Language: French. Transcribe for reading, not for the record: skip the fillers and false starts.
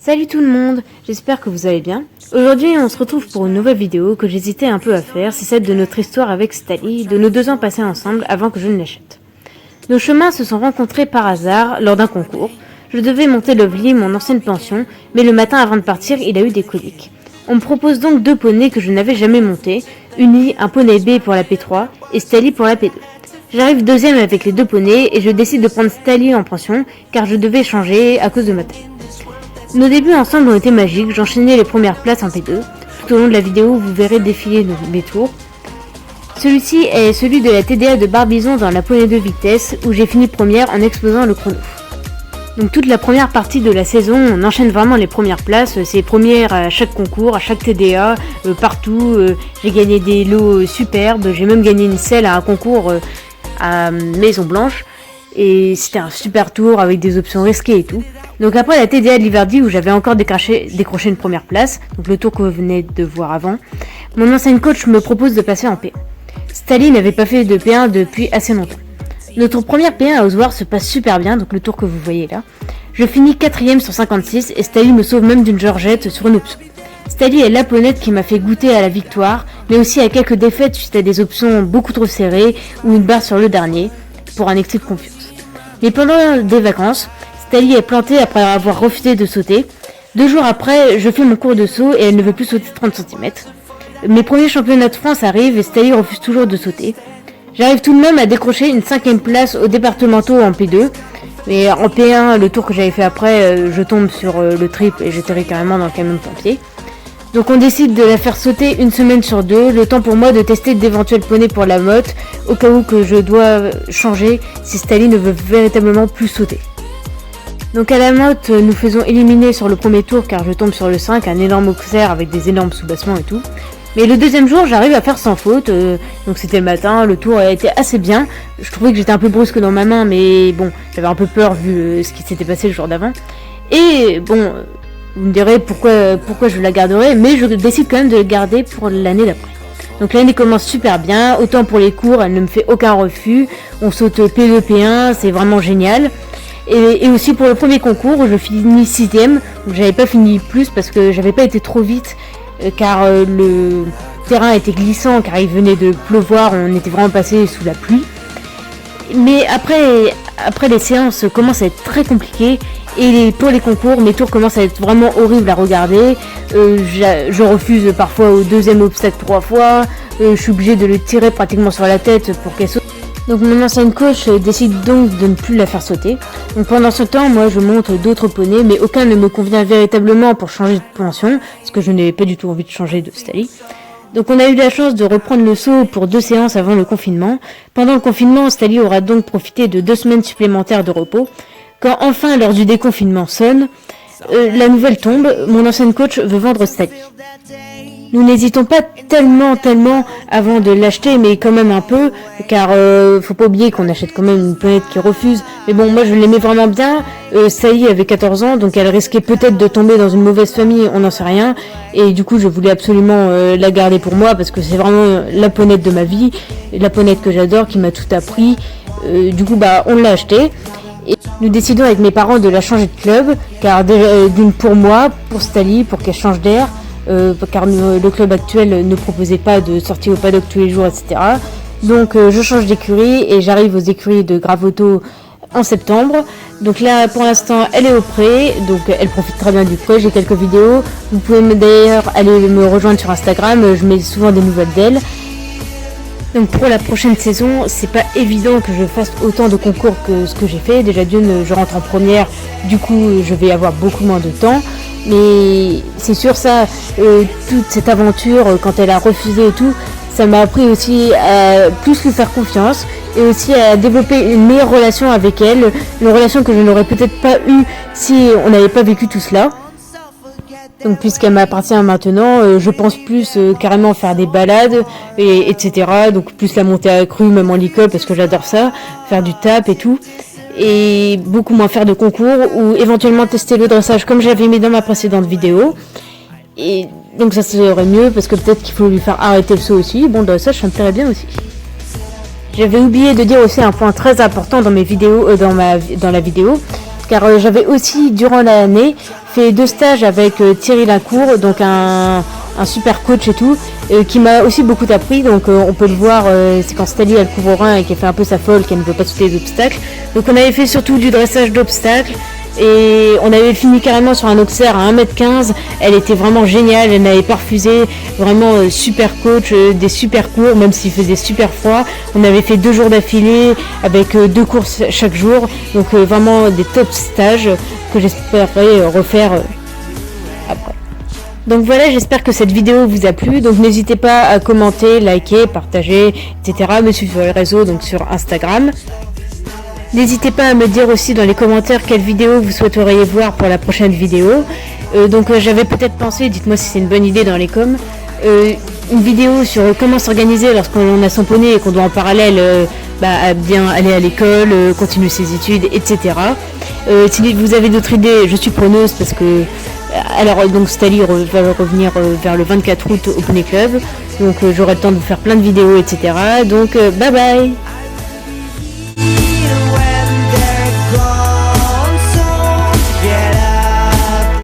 Salut tout le monde, j'espère que vous allez bien. Aujourd'hui on se retrouve pour une nouvelle vidéo que j'hésitais un peu à faire, c'est celle de notre histoire avec Stali, de nos 2 ans passés ensemble avant que je ne l'achète. Nos chemins se sont rencontrés par hasard lors d'un concours. Je devais monter Lovely, mon ancienne pension, mais le matin avant de partir il a eu des coliques. On me propose donc 2 poneys que je n'avais jamais montés, Uni, un poney B pour la P3 et Stali pour la P2. J'arrive 2ème avec les 2 poneys et je décide de prendre Stali en pension car je devais changer à cause de ma taille. Nos débuts ensemble ont été magiques, j'enchaînais les premières places en P2. Tout au long de la vidéo, vous verrez défiler mes tours. Celui-ci est celui de la TDA de Barbizon dans la poney de vitesse, où j'ai fini première en explosant le chrono. Donc toute la première partie de la saison, on enchaîne vraiment les premières places, c'est première à chaque concours, à chaque TDA, partout. J'ai gagné des lots superbes, j'ai même gagné une selle à un concours à Maison Blanche. Et c'était un super tour avec des options risquées et tout. Donc après la TDA de l'Hiverdi où j'avais encore décroché une première place, donc le tour que vous venez de voir avant, mon ancienne coach me propose de passer en P1. Stali n'avait pas fait de P1 depuis assez longtemps. Notre première P1 à Oswar se passe super bien, donc le tour que vous voyez là. Je finis 4ème sur 56 et Stali me sauve même d'une Georgette sur une option. Stali est la ponette qui m'a fait goûter à la victoire, mais aussi à quelques défaites suite à des options beaucoup trop serrées ou une barre sur le dernier, pour un excès de confiance. Mais pendant des vacances, Stali est plantée après avoir refusé de sauter. 2 jours après, je fais mon cours de saut et elle ne veut plus sauter 30 cm. Mes premiers championnats de France arrivent et Stali refuse toujours de sauter. J'arrive tout de même à décrocher une 5ème place aux départementaux en P2. Mais en P1, le tour que j'avais fait après, je tombe sur le triple et j'atterris carrément dans le camion de pompier. Donc on décide de la faire sauter une semaine sur 2, le temps pour moi de tester d'éventuels poneys pour la motte, au cas où que je dois changer si Stali ne veut véritablement plus sauter. Donc à la motte, nous faisons éliminer sur le premier tour car je tombe sur le 5, un énorme auxerre avec des énormes soubassements et tout. Mais le 2ème jour, j'arrive à faire sans faute, donc c'était le matin, le tour a été assez bien. Je trouvais que j'étais un peu brusque dans ma main, mais bon, j'avais un peu peur vu ce qui s'était passé le jour d'avant. Et bon, vous me direz pourquoi je la garderai, mais je décide quand même de la garder pour l'année d'après. Donc l'année commence super bien, autant pour les cours, elle ne me fait aucun refus, on saute P2, P1, c'est vraiment génial. Et aussi pour le premier concours, je finis 6ème, donc j'avais pas fini plus parce que j'avais pas été trop vite, car le terrain était glissant, car il venait de pleuvoir, on était vraiment passé sous la pluie. Mais après les séances commencent à être très compliquées, et pour les concours, mes tours commencent à être vraiment horribles à regarder. Je refuse parfois au 2ème obstacle 3 fois, je suis obligée de le tirer pratiquement sur la tête pour qu'elle saute. Donc mon ancienne coach décide donc de ne plus la faire sauter. Donc pendant ce temps, moi je monte d'autres poneys, mais aucun ne me convient véritablement pour changer de pension, parce que je n'avais pas du tout envie de changer de Stali. Donc on a eu la chance de reprendre le saut pour 2 séances avant le confinement. Pendant le confinement, Stali aura donc profité de 2 semaines supplémentaires de repos. Quand enfin l'heure du déconfinement sonne, la nouvelle tombe, mon ancienne coach veut vendre Stali. Nous n'hésitons pas tellement avant de l'acheter, mais quand même un peu, car faut pas oublier qu'on achète quand même une planète qui refuse. Mais bon, moi je l'aimais vraiment bien, Stali avait 14 ans, donc elle risquait peut-être de tomber dans une mauvaise famille, on n'en sait rien. Et du coup je voulais absolument la garder pour moi, parce que c'est vraiment la ponette de ma vie, la ponette que j'adore, qui m'a tout appris. Du coup on l'a achetée. Et nous décidons avec mes parents de la changer de club, car d'une pour moi, pour Stali, pour qu'elle change d'air, car le club actuel ne proposait pas de sortir au paddock tous les jours, etc. Donc je change d'écurie et j'arrive aux écuries de Gravoto en septembre. Donc là pour l'instant elle est au pré, donc elle profite très bien du pré, j'ai quelques vidéos. Vous pouvez d'ailleurs aller me rejoindre sur Instagram, je mets souvent des nouvelles d'elle. Donc pour la prochaine saison, c'est pas évident que je fasse autant de concours que ce que j'ai fait. Déjà d'une, je rentre en première, du coup je vais avoir beaucoup moins de temps. Mais c'est sûr ça, toute cette aventure, quand elle a refusé et tout, ça m'a appris aussi à plus lui faire confiance et aussi à développer une meilleure relation avec elle. Une relation que je n'aurais peut-être pas eue si on n'avait pas vécu tout cela. Donc puisqu'elle m'appartient maintenant, je pense plus carrément faire des balades, etc. Donc plus la montée à crue, même en l'école, parce que j'adore ça, faire du tap et tout. Et beaucoup moins faire de concours, ou éventuellement tester le dressage comme j'avais mis dans ma précédente vidéo. Et donc ça serait mieux, parce que peut-être qu'il faut lui faire arrêter le saut aussi. Bon, le dressage, ça me plairait bien aussi. J'avais oublié de dire aussi un point très important dans mes vidéos, dans la vidéo, car j'avais aussi, durant l'année, fait 2 stages avec Thierry Lacour, donc un super coach et tout, qui m'a aussi beaucoup appris. Donc on peut le voir, c'est quand Stali elle couvre au rein et qu'elle fait un peu sa folle, qu'elle ne veut pas sauter les obstacles. Donc on avait fait surtout du dressage d'obstacles. Et on avait fini carrément sur un auxerre à 1m15. Elle était vraiment géniale, elle n'avait pas refusé. Vraiment super coach, des super cours, même s'il faisait super froid. On avait fait 2 jours d'affilée avec 2 courses chaque jour. Donc vraiment des top stages que j'espérais refaire après. Donc voilà, j'espère que cette vidéo vous a plu. Donc n'hésitez pas à commenter, liker, partager, etc. Me suivre sur les réseaux, donc sur Instagram. N'hésitez pas à me dire aussi dans les commentaires quelle vidéo vous souhaiteriez voir pour la prochaine vidéo. J'avais peut-être pensé, dites-moi si c'est une bonne idée dans les coms, une vidéo sur comment s'organiser lorsqu'on a son poney et qu'on doit en parallèle bien aller à l'école, continuer ses études, etc. Si vous avez d'autres idées, je suis preneuse parce que donc Stali va revenir vers le 24 août au Poney Club. Donc j'aurai le temps de vous faire plein de vidéos, etc. Donc bye bye.